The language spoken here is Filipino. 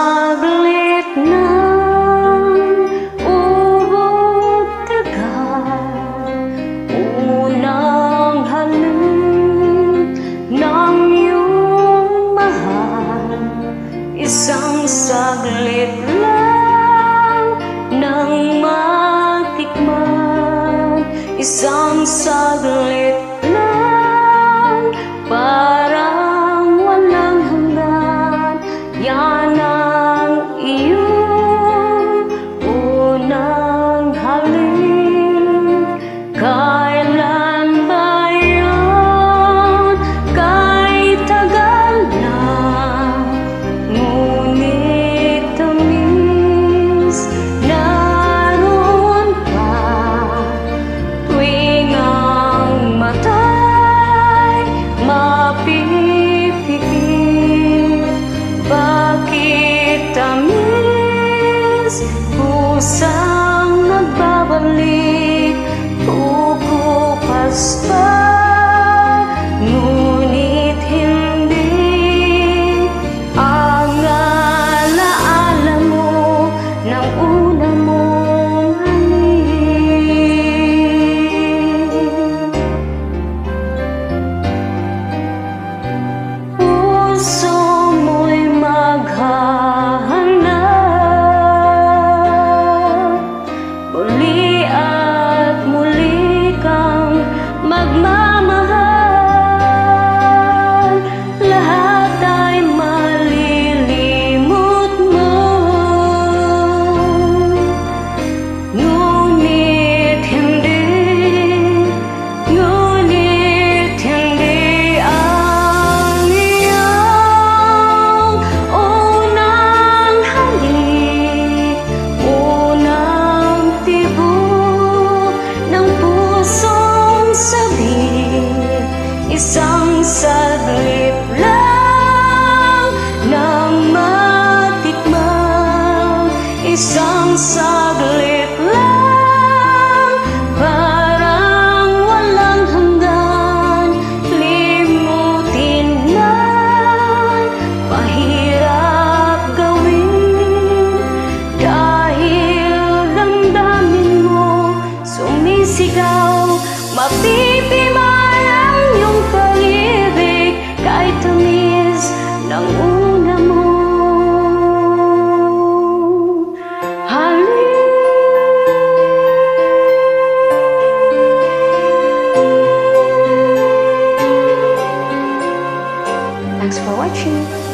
saglit ng ubod tagal, unang halik ng iyong mahal, isang saglit lang nang matikman, isang saglit lang, parang walang hanggan. Yan ang iyong unang halik. Kailan ba yan? Kahit tagal na, ngunit tamis naroon pa. Tuwing ang mata'y mapipikit, bakit tamis kusang nagbabalik, kukupas pa, ngunit hindi ang alaala mo ng una mong halik. Puso mo'y maghahanap, muli at muli kang magmamahal. Lahat ay malilimot mo, ngunit hindi ang iyong unang halik, unang tibok ng pusong sabik, isang saglit lang nang matikman, isang saglit lang, parang walang hanggan. Limutin na, mahirap gawin, dahil damdamin mo sumisigaw, mapipimay ang iyong pag-ibig, kahit tamis ng una mong halik. Thanks for watching.